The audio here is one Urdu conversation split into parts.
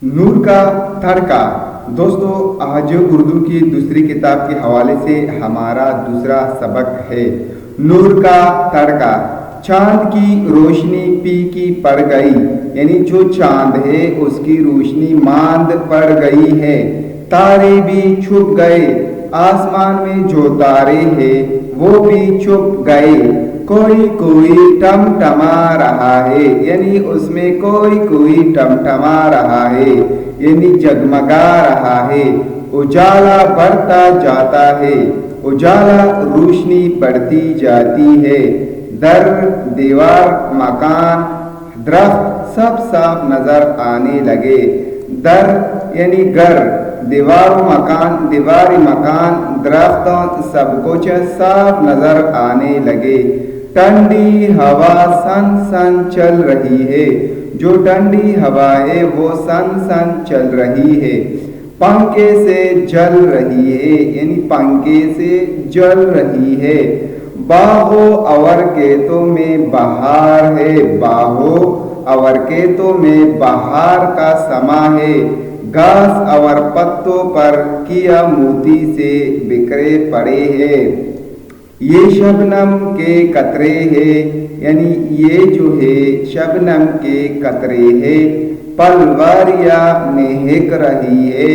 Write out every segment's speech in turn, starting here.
نور کا تڑکا۔ دوستو، آج اردو کی دوسری کتاب کے حوالے سے ہمارا دوسرا سبق ہے نور کا تڑکا۔ چاند کی روشنی پھیکی پڑ گئی، یعنی جو چاند ہے اس کی روشنی ماند پڑ گئی ہے، تارے بھی چھپ گئے، آسمان میں جو تارے ہیں وہ بھی چھپ گئے، کوئی کوئی ٹمٹما رہا ہے، یعنی اس میں کوئی ٹمٹما رہا ہے، یعنی جگمگا رہا ہے، اجالا بڑھتا جاتا ہے، اجالا روشنی بڑھتی جاتی ہے، در دیوار مکان درخت سب صاف نظر آنے لگے، در یعنی گھر، دیواری مکان درخت سب کچھ صاف نظر آنے لگے، ٹھنڈی ہوا سن سن چل رہی ہے، جو ٹھنڈی ہوا ہے وہ سن سن چل رہی ہے، پنکھے سے جل رہی ہے، یعنی پنکھے سے جل رہی ہے، باغو اور کھیتوں میں بہار ہے، باغو اور کھیتوں میں بہار کا سما ہے، گھاس اور پتوں پر کیا موتی سے بکھرے پڑے ہیں، یہ شبنم کے قطرے ہیں، یعنی یہ جو ہے شبنم کے قطرے ہیں، پلواریاں مہک رہی ہے،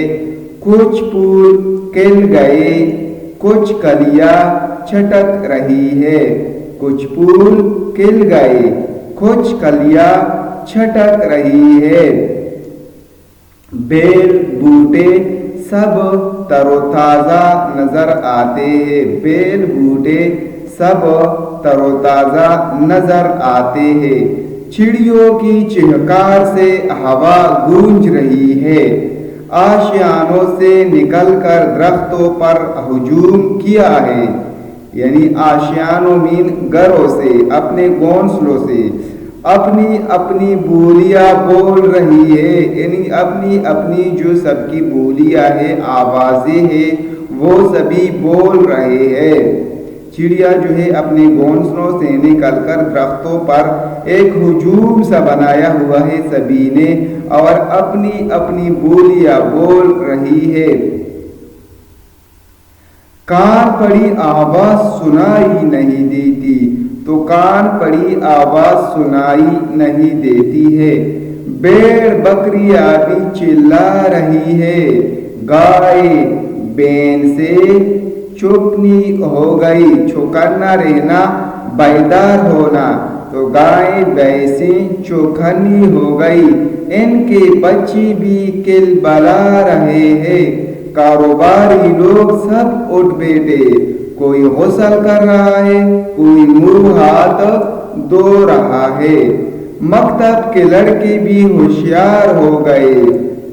کچھ پھول کھل گئے، کچھ کلیاں چھٹک رہی ہے، کچھ پھول کھل گئے، کچھ کلیاں چھٹک رہی ہے، بیل بوٹے سب تر و تازہ نظر آتے ہیں، بیل بوٹے سب تر و تازہ نظر آتے ہیں، چڑیوں کی چہکار سے ہوا گونج رہی ہے، آشیانوں سے نکل کر درختوں پر ہجوم کیا ہے، یعنی آشیانوں مین گھروں سے، اپنے گھونسلوں سے اپنی اپنی بولیاں بول رہی ہے، یعنی اپنی اپنی جو سب کی بولیاں ہیں، آوازیں ہیں، وہ سبھی بول رہے ہیں، چڑیا جو ہے اپنے گھونسلوں سے نکل کر درختوں پر ایک ہجوم سا بنایا ہوا ہے سبھی نے، اور اپنی اپنی بولیاں بول رہی ہے، کان پڑی آواز سنائی نہیں دیتی، تو کان پڑی آواز سنائی نہیں دیتی ہے، بھیڑ بکریاں بھی چلا رہی ہے، گائے بین سے چوکنی ہو گئی، چوکنا رہنا بیدار ہونا، تو گائے بھینسیں چوکھنی ہو گئی، ان کے بچے بھی کل بلا رہے ہیں، کاروباری لوگ سب اٹھ بیٹھے، کوئی غسل کر رہا ہے، کوئی منہ ہاتھ دھو رہا ہے، مکتب کے لڑکے بھی ہوشیار ہو گئے،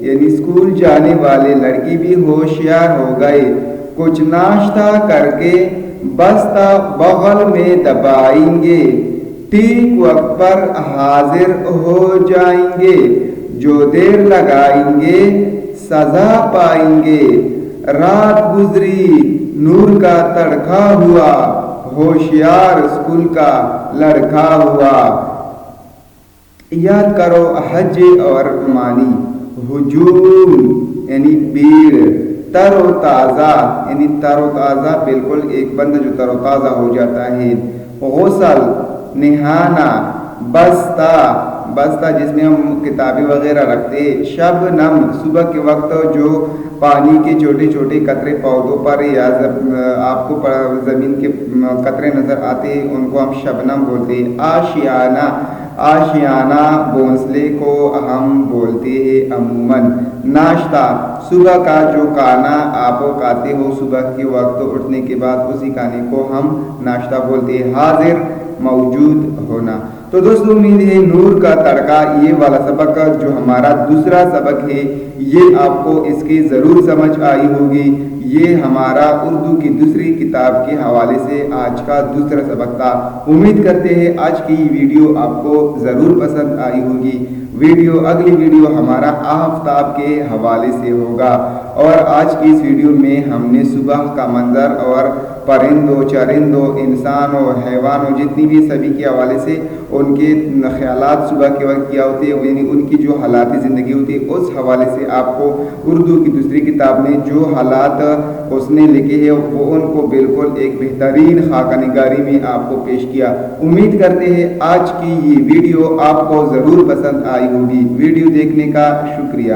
یعنی اسکول جانے والے لڑکی بھی ہوشیار ہو گئے، کچھ ناشتہ کر کے بستہ بغل میں دبائیں گے، ٹھیک وقت پر حاضر ہو جائیں گے، جو دیر لگائیں گے سزا پائیں گے، رات گزری نور کا تڑکا ہوا، ہوشیار اسکول کا لڑکا ہوا۔ یاد کرو حج اور معنی، ہجوم یعنی بھیڑ، تر و تازہ یعنی تر و تازہ، بالکل ایک بندہ جو تر و تازہ ہو جاتا ہے، غسل نہانا، بستہ جس میں ہم کتابیں وغیرہ رکھتے، شبنم صبح کے وقت جو پانی کے چھوٹے چھوٹے قطرے پودوں پر یا آپ کو زمین کے قطرے نظر آتے ہیں، ان کو ہم شبنم بولتے ہیں، آشیانہ گھونسلے کو ہم بولتے ہیں عموماً، ناشتہ صبح کا جو کھانا آپ کھاتے ہو صبح کے وقت اٹھنے کے بعد، اسی کھانے کو ہم ناشتہ بولتے ہیں، حاضر موجود ہونا۔ تو دوستو، امید ہے نور کا تڑکا یہ والا سبق جو ہمارا دوسرا سبق ہے یہ آپ کو اس کی ضرور سمجھ آئی ہوگی، یہ ہمارا اردو کی دوسری کتاب کے حوالے سے آج کا دوسرا سبق تھا۔ امید کرتے ہیں آج کی ویڈیو آپ کو ضرور پسند آئی ہوگی، اگلی ویڈیو ہمارا آفتاب کے حوالے سے ہوگا۔ اور آج کی اس ویڈیو میں ہم نے صبح کا منظر اور پرندوں، چرندوں، انسانوں، حیوانوں، جتنی بھی سبھی کے حوالے سے ان کے خیالات صبح کے وقت کیا ہوتے ہیں، یعنی ان کی جو حالات زندگی ہوتی ہے، اس حوالے سے آپ کو اردو کی دوسری کتاب میں جو حالات اس نے لکھے ہیں وہ ان کو بالکل ایک بہترین خاکہ نگاری میں آپ کو پیش کیا۔ امید کرتے ہیں آج کی یہ ویڈیو آپ کو ضرور پسند آئی ہوگی۔ ویڈیو دیکھنے کا شکریہ۔